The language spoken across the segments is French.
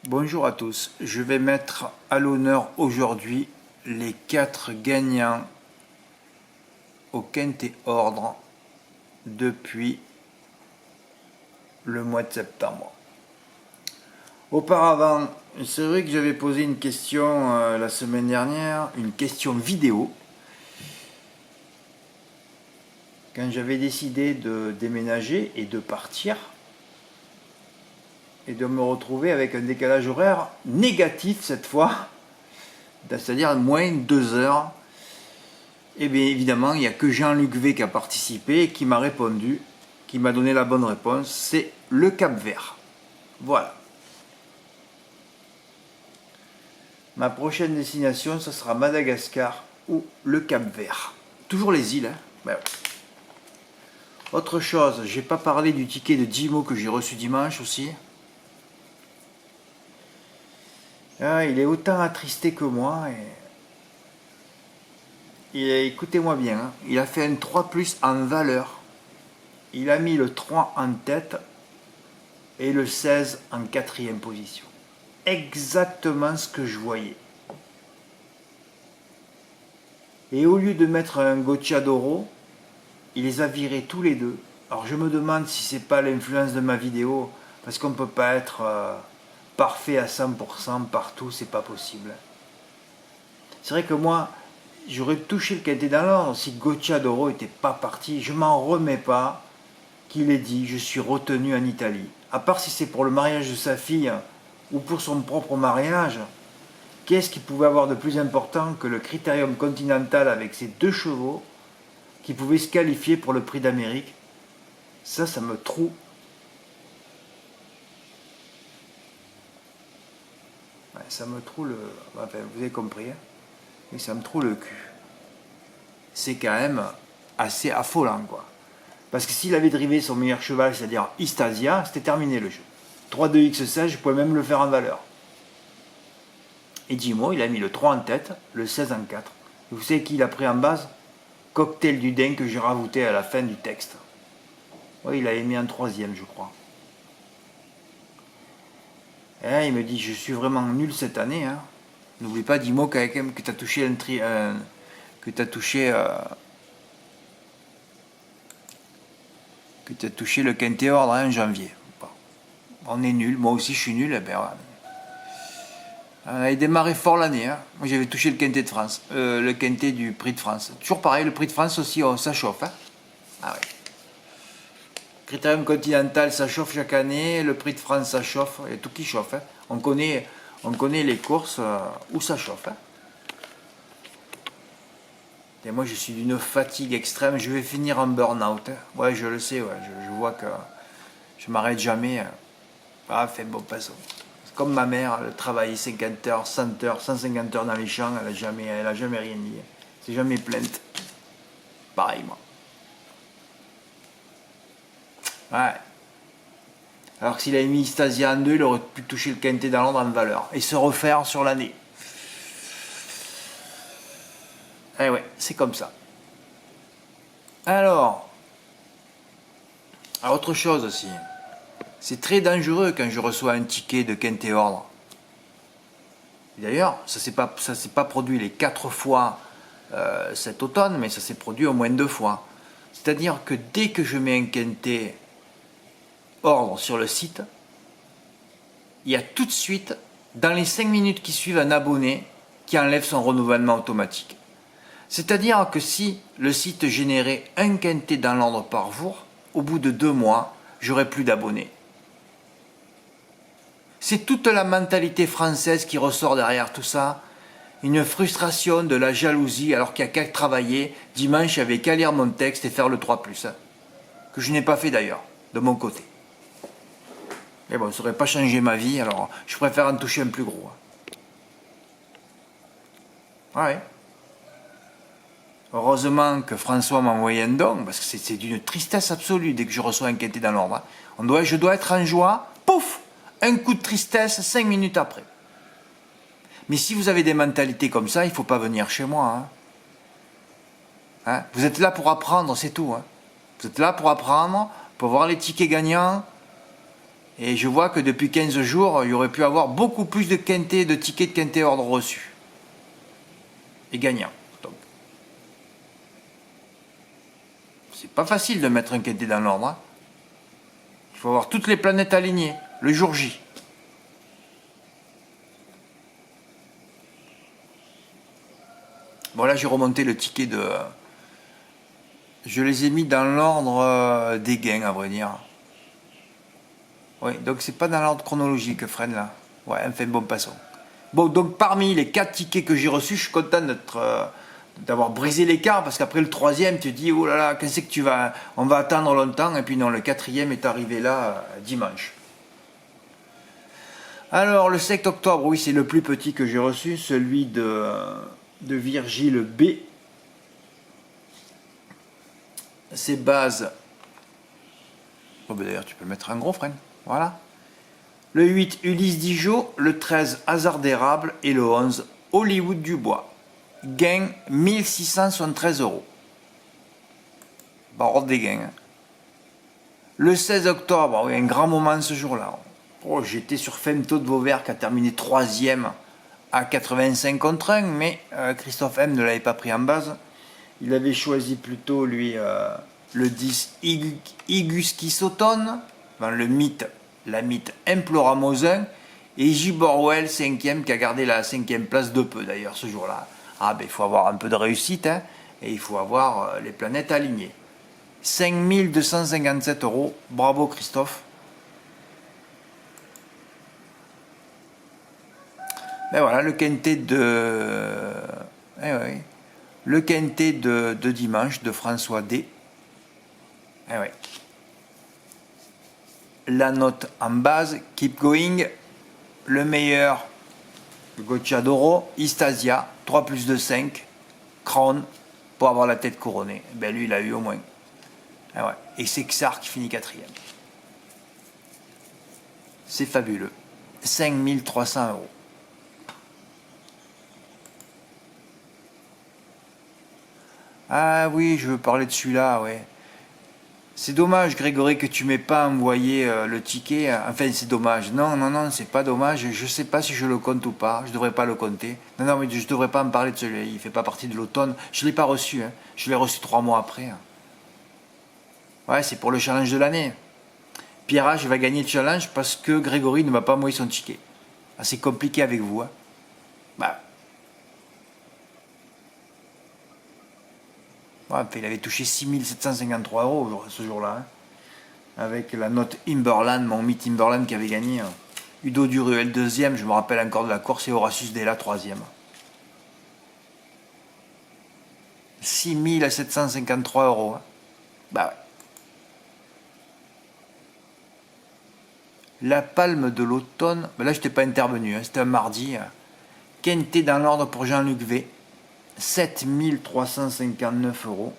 Bonjour à tous, je vais mettre à l'honneur aujourd'hui les 4 gagnants au Quintet Ordre depuis le mois de septembre. Auparavant, c'est vrai que j'avais posé une question la semaine dernière, une question vidéo, quand j'avais décidé de déménager et de partir, et de me retrouver avec un décalage horaire négatif cette fois, c'est-à-dire moins 2 heures. Et bien évidemment, il n'y a que Jean-Luc V qui a participé et qui m'a répondu, qui m'a donné la bonne réponse, c'est le Cap-Vert. Voilà. Ma prochaine destination, ce sera Madagascar ou le Cap-Vert. Toujours les îles, hein. Ben ouais. Autre chose, j'ai pas parlé du ticket de Dimo que j'ai reçu dimanche aussi. Ah, il est autant attristé que moi. Écoutez-moi bien, hein, il a fait un 3+ en valeur. Il a mis le 3 en tête et le 16 en 4e position. Exactement ce que je voyais. Et au lieu de mettre un Gocciadoro, il les a virés tous les deux. Alors je me demande si c'est pas l'influence de ma vidéo, parce qu'on ne peut pas être parfait à 100% partout, c'est pas possible. C'est vrai que moi, j'aurais touché le quintet dans l'ordre si Gocciadoro n'était pas parti. Je m'en remets pas qu'il ait dit je suis retenu en Italie. À part si c'est pour le mariage de sa fille ou pour son propre mariage, qu'est-ce qu'il pouvait avoir de plus important que le Critérium Continental avec ses 2 chevaux qui pouvaient se qualifier pour le prix d'Amérique? Ça me troue. Ouais, ça me troue le... Enfin, vous avez compris, hein, mais ça me troue le cul. C'est quand même assez affolant, quoi. Parce que s'il avait drivé son meilleur cheval, c'est-à-dire Istasia, c'était terminé le jeu. 3-2-X16, je pouvais même le faire en valeur. Et Dimo, il a mis le 3 en tête, le 16 en 4. Et vous savez qui il a pris en base? Cocktail du Dain que j'ai rajouté à la fin du texte. Oui, il avait mis en 3e, je crois. Et là, il me dit, je suis vraiment nul cette année. Hein. N'oublie pas, Dimo, que tu as touché que tu as touché... que tu as touché le Quintet Ordre en janvier. Bon. On est nul, moi aussi je suis nul. Eh ben, ouais. On avait démarré fort l'année. Hein. Moi j'avais touché le Quintet de France, le Quintet du Prix de France. Toujours pareil, le Prix de France aussi, ça chauffe. Hein. Ah ouais. Critérium Continental, ça chauffe chaque année. Le Prix de France, ça chauffe. Il y a tout qui chauffe. Hein. On connaît les courses où ça chauffe. Hein. Et moi je suis d'une fatigue extrême. Je vais finir en burn-out. Hein. Ouais, je le sais. Ouais. Je vois que je m'arrête jamais. Ah, fait bon, passons. Comme ma mère, elle travaillait 50 heures, 100 heures, 150 heures dans les champs, elle a jamais rien dit. C'est jamais plainte. Pareil, moi. Ouais. Alors que s'il avait mis Stasia en 2, il aurait pu toucher le Quintet dans l'ordre en valeur. Et se refaire sur l'année. Eh ouais, c'est comme ça. Alors, autre chose aussi. C'est très dangereux quand je reçois un ticket de Quintet Ordre. D'ailleurs, ça ne s'est pas produit les 4 fois cet automne, mais ça s'est produit au moins 2 fois. C'est-à-dire que dès que je mets un Quintet Ordre sur le site, il y a tout de suite, dans les 5 minutes qui suivent, un abonné qui enlève son renouvellement automatique. C'est-à-dire que si le site générait un Quintet dans l'ordre par jour, au bout de 2 mois, j'aurais plus d'abonnés. C'est toute la mentalité française qui ressort derrière tout ça. Une frustration, de la jalousie, alors qu'il n'y a qu'à travailler. Dimanche, il n'y avait qu'à lire mon texte et faire le 3+. Que je n'ai pas fait d'ailleurs, de mon côté. Mais bon, ça n'aurait pas changé ma vie, alors je préfère en toucher un plus gros. Ouais. Heureusement que François m'a envoyé un don, parce que c'est d'une tristesse absolue dès que je reçois un Quintet dans l'ordre. Je dois être en joie, pouf, un coup de tristesse 5 minutes après. Mais si vous avez des mentalités comme ça, il ne faut pas venir chez moi. Hein. Hein? Vous êtes là pour apprendre, c'est tout. Hein. Vous êtes là pour apprendre, pour voir les tickets gagnants. Et je vois que depuis 15 jours, il y aurait pu avoir beaucoup plus de quintés, de tickets de quintés ordre reçus. Et gagnants. Donc, c'est pas facile de mettre un quinté dans l'ordre. Hein. Il faut avoir toutes les planètes alignées, le jour J. Bon là j'ai remonté le ticket de... Je les ai mis dans l'ordre des gains à vrai dire. Oui, donc c'est pas dans l'ordre chronologique, Fred, là. Ouais, enfin, bon, passons. Bon, donc parmi les 4 tickets que j'ai reçus, je suis content d'avoir brisé l'écart, parce qu'après le troisième, tu te dis, oh là là, qu'est-ce que tu vas... On va attendre longtemps, et puis non, le quatrième est arrivé là, dimanche. Alors, le 7 octobre, oui, c'est le plus petit que j'ai reçu, celui de Virgile B. Ses bases... Oh, ben d'ailleurs, tu peux mettre un gros frein. Voilà. Le 8, Ulysse Dijon. Le 13, Hasard d'érable. Et le 11, Hollywood Dubois. Gain 1673 €. Bah, ordre des gains. Hein. Le 16 octobre, oui, un grand moment ce jour-là. Oh, j'étais sur Femto de Vauvert qui a terminé 3e à 85 contre 1, mais Christophe M ne l'avait pas pris en base. Il avait choisi plutôt, lui, le 10, Igus Kisotone. Le mythe, la mythe Imploramosin, et Giborwell 5e qui a gardé la 5e place de peu d'ailleurs ce jour-là. Ah ben il faut avoir un peu de réussite hein, et il faut avoir les planètes alignées. 5257 €, bravo Christophe. Ben voilà le quintet de... oui. Le quintet de dimanche de François D. Eh oui. La note en base, Keep Going, le meilleur, Gocciadoro, Istasia, 3 plus de 5, Crown, pour avoir la tête couronnée. Ben lui, il a eu au moins. Ah ouais. Et c'est Xar qui finit 4e. C'est fabuleux. 5300 €. Ah oui, je veux parler de celui-là, ouais. C'est dommage, Grégory, que tu m'aies pas envoyé le ticket. Enfin, c'est dommage. Non, non, non, c'est pas dommage. Je sais pas si je le compte ou pas. Je devrais pas le compter. Non, non, mais je devrais pas en parler de celui-là. Il fait pas partie de l'automne. Je l'ai pas reçu. Hein. Je l'ai reçu 3 mois après. Hein. Ouais, c'est pour le challenge de l'année. Pierre H va gagner le challenge parce que Grégory ne m'a pas envoyé son ticket. Ah, c'est compliqué avec vous. Hein. Bah. Ouais, il avait touché 6753 € ce jour-là. Hein. Avec la note Imberland, mon mythe Imberland qui avait gagné. Hein. Udo Duruel 2e, je me rappelle encore de la course, et Horatius Della 3e. 6753 €. Hein. Bah ouais. La palme de l'automne, là je n'étais pas intervenu, hein, c'était un mardi. Quintet dans l'ordre pour Jean-Luc V, 7359 €.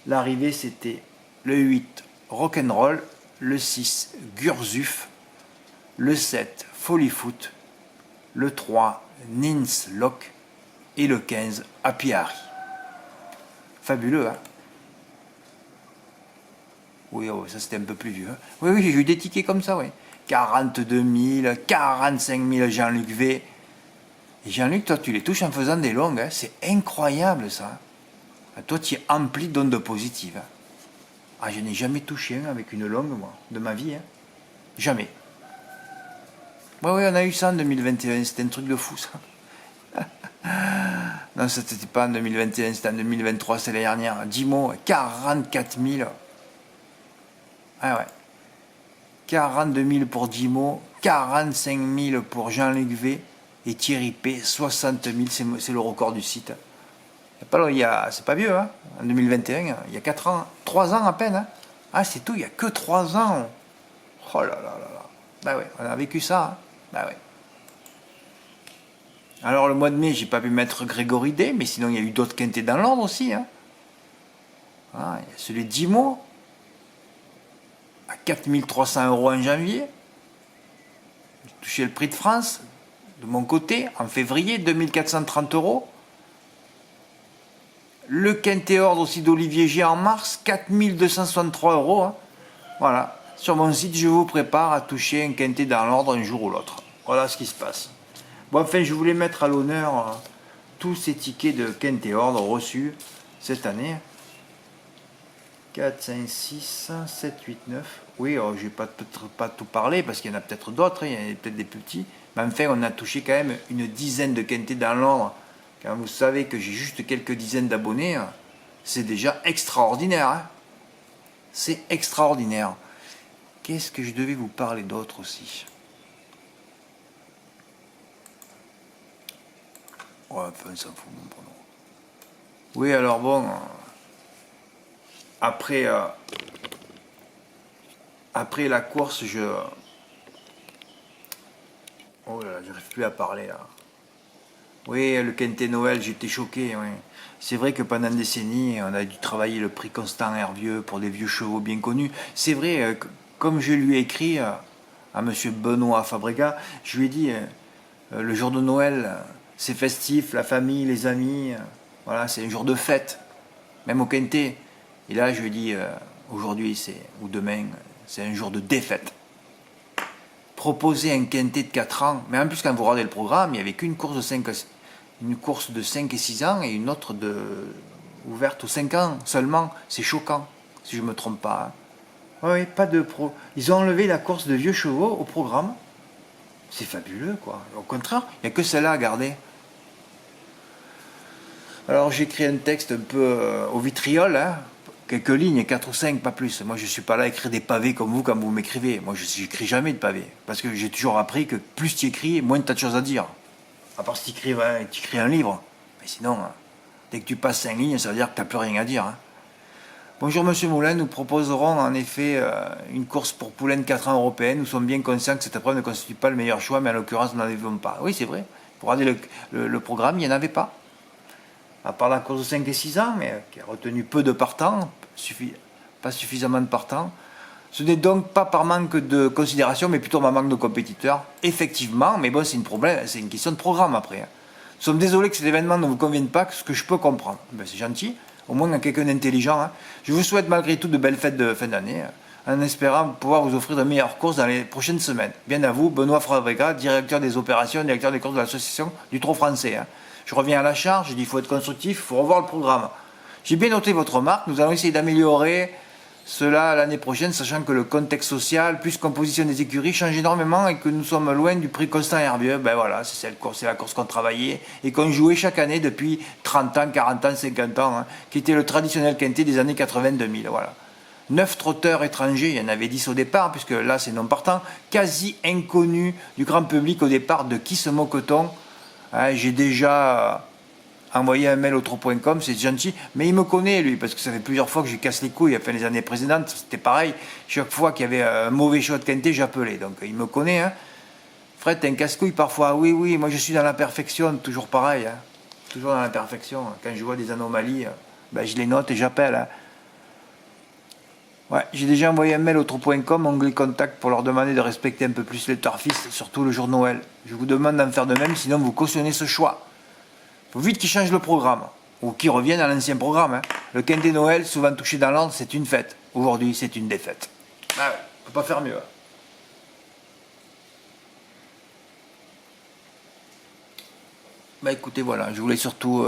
L'arrivée c'était le 8, Rock'n'Roll, le 6, Gurzuf, le 7, Follyfoot, le 3, Nins Lock et le 15, Happy Harry. Fabuleux, hein? Oui, oh, ça c'était un peu plus vieux. Hein. Oui, oui, j'ai eu des tickets comme ça, oui. 42 000, 45 000 Jean-Luc V. Et Jean-Luc, toi, tu les touches en faisant des longues. Hein. C'est incroyable, ça. Toi, tu es empli d'ondes positives. Hein. Ah, je n'ai jamais touché un avec une longue, moi, de ma vie. Hein. Jamais. Oui, oui, on a eu ça en 2021. C'était un truc de fou, ça. Non, ça n'était pas en 2021, c'était en 2023, c'est l'année dernière. 10 mots, 44 000. Ah ouais. 42 000 pour Dimo, 45 000 pour Jean-Luc V et Thierry P, 60 000, c'est le record du site. C'est pas vieux, hein, en 2021, il y a 4 ans, 3 ans à peine. Hein. Ah, c'est tout, il n'y a que 3 ans. Oh là là là là. Bah ouais, on a vécu ça. Hein. Bah ouais. Alors le mois de mai, j'ai pas pu mettre Grégory D, mais sinon il y a eu d'autres quintés dans l'ordre aussi. Hein. Ah, il y a celui de Dimo. À 4300 € en janvier. J'ai touché le prix de France de mon côté en février, 2430 €. Le quintet ordre aussi d'Olivier G en mars, 4263 €. Hein. Voilà, sur mon site, je vous prépare à toucher un quintet dans l'ordre un jour ou l'autre. Voilà ce qui se passe. Bon, enfin, je voulais mettre à l'honneur tous ces tickets de quintet ordre reçus cette année. 4, 5, 6, 7, 8, 9. Oui, je vais peut-être pas tout parler parce qu'il y en a peut-être d'autres, il y en a peut-être des petits. Mais enfin, on a touché quand même une dizaine de quintets dans l'ordre. Quand vous savez que j'ai juste quelques dizaines d'abonnés, c'est déjà extraordinaire. Hein, c'est extraordinaire. Qu'est-ce que je devais vous parler d'autre aussi? Ouais, enfin, ça fout mon pronom. Oui, alors bon, après la course, oh là là, j'arrive plus à parler là. Oui, le Quintet Noël, j'étais choqué. Oui. C'est vrai que pendant des décennies, on a dû travailler le prix Constant Hervieux pour des vieux chevaux bien connus. C'est vrai, comme je lui ai écrit à monsieur Benoît Fabrega, je lui ai dit, le jour de Noël, c'est festif, la famille, les amis, voilà, c'est un jour de fête, même au Quintet. Et là, je lui ai dit, aujourd'hui ou demain, c'est un jour de défaite. Proposer un quintet de 4 ans, mais en plus quand vous regardez le programme, il n'y avait qu'une course de 5 et 6 ans et une autre ouverte aux 5 ans seulement. C'est choquant, si je ne me trompe pas. Hein. Oui, pas de pro. Ils ont enlevé la course de vieux chevaux au programme. C'est fabuleux, quoi. Au contraire, il n'y a que celle-là à garder. Alors j'écris un texte un peu au vitriol, hein. Quelques lignes, 4 ou 5, pas plus. Moi, je ne suis pas là à écrire des pavés comme vous quand vous m'écrivez. Moi, je n'écris jamais de pavés. Parce que j'ai toujours appris que plus tu écris, moins tu as de choses à dire. À part si tu écris un livre. Mais sinon, dès que tu passes 5 lignes, ça veut dire que tu n'as plus rien à dire. Hein. Bonjour Monsieur Moulin, nous proposerons en effet une course pour poulains de 4 ans européenne. Nous sommes bien conscients que cette épreuve ne constitue pas le meilleur choix, mais en l'occurrence, nous n'en avons pas. Oui, c'est vrai. Pour regarder le programme, il n'y en avait pas. À part la course de 5 et 6 ans, mais qui a retenu peu de partants, pas suffisamment de partants. Ce n'est donc pas par manque de considération, mais plutôt par manque de compétiteurs. Effectivement, mais bon, c'est une question de programme après. Nous sommes désolés que cet événement ne vous convienne pas, ce que je peux comprendre. Ben, c'est gentil, au moins il y a quelqu'un d'intelligent. Hein. Je vous souhaite malgré tout de belles fêtes de fin d'année, en espérant pouvoir vous offrir de meilleures courses dans les prochaines semaines. Bien à vous, Benoît Fabrega, directeur des opérations, directeur des courses de l'association du Trot français. Hein. Je reviens à la charge, je dis il faut être constructif, il faut revoir le programme. J'ai bien noté votre remarque, nous allons essayer d'améliorer cela l'année prochaine, sachant que le contexte social, plus composition des écuries, change énormément et que nous sommes loin du prix Constant Hervieux. Ben voilà, c'est la course qu'on travaillait et qu'on jouait chaque année depuis 30 ans, 40 ans, 50 ans, hein, qui était le traditionnel quintet des années 80-2000. Voilà. 9 trotteurs étrangers, il y en avait 10 au départ, puisque là c'est non partant, quasi inconnus du grand public au départ. De qui se moque-t-on? Hein, j'ai déjà envoyé un mail au trot.com, c'est gentil, mais il me connaît lui, parce que ça fait plusieurs fois que je casse les couilles. Enfin, les années précédentes, c'était pareil. Chaque fois qu'il y avait un mauvais choix de quintet, j'appelais. Donc il me connaît. Hein. Fred, t'es un casse-couille parfois. Oui, oui, moi je suis dans la perfection, toujours pareil. Hein. Toujours dans la perfection. Quand je vois des anomalies, ben, je les note et j'appelle. Hein. Ouais, j'ai déjà envoyé un mail au trou.com, onglet contact, pour leur demander de respecter un peu plus les turfistes, surtout le jour de Noël. Je vous demande d'en faire de même, sinon vous cautionnez ce choix. Il faut vite qu'ils changent le programme, ou qu'ils reviennent à l'ancien programme. Hein. Le quintet Noël, souvent touché dans l'ordre, c'est une fête. Aujourd'hui, c'est une défaite. Ah ouais, on peut pas faire mieux. Hein. Bah écoutez, voilà, je voulais surtout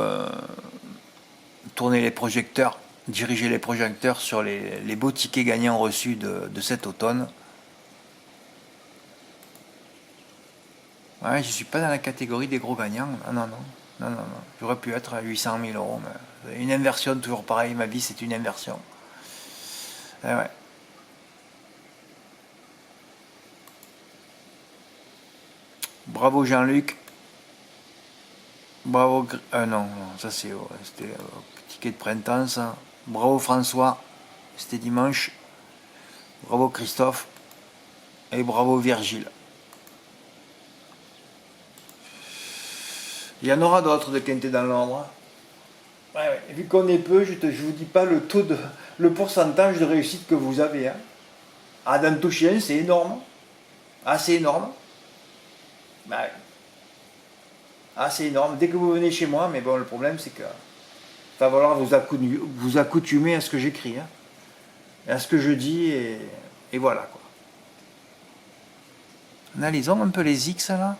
tourner les projecteurs, diriger les projecteurs sur les beaux tickets gagnants reçus de cet automne. Ouais, je ne suis pas dans la catégorie des gros gagnants. Non. J'aurais pu être à 800 000 euros. Mais une inversion, toujours pareil. Ma vie, c'est une inversion. Ouais. Bravo Jean-Luc. Bravo. Non, ça c'était ticket de printemps, ça. Bravo François. C'était dimanche. Bravo Christophe. Et bravo Virgile. Il y en aura d'autres de quintet dans l'ombre. Ouais. Vu qu'on est peu, je vous dis pas le pourcentage de réussite que vous avez. Hein. Ah, dans toucher un, c'est énorme. Ah, c'est énorme. Ouais. Ah, c'est énorme. Dès que vous venez chez moi, mais bon, le problème, c'est que va falloir vous accoutumer à ce que j'écris, hein, à ce que je dis, et voilà, quoi. Ils ont un peu les X là.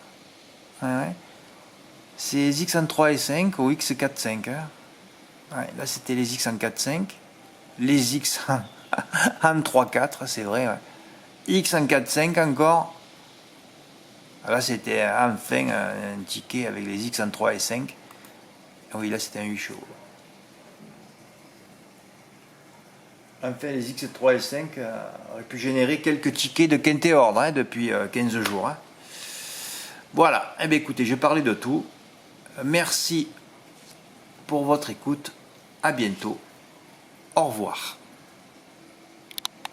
Ouais. C'est les X en 3 et 5 ou X 4, 5. Hein. Ouais, là c'était les X en 4, 5. Les X en 3, 4, c'est vrai. Ouais. X en 4, 5 encore. Là c'était enfin un ticket avec les X en 3 et 5. Oui, là c'était un 8 chevaux. Enfin, les X3 et 5 auraient pu générer quelques tickets de quinté ordre depuis 15 jours. Hein. Voilà, eh bien écoutez, j'ai parlé de tout. Merci pour votre écoute. À bientôt. Au revoir.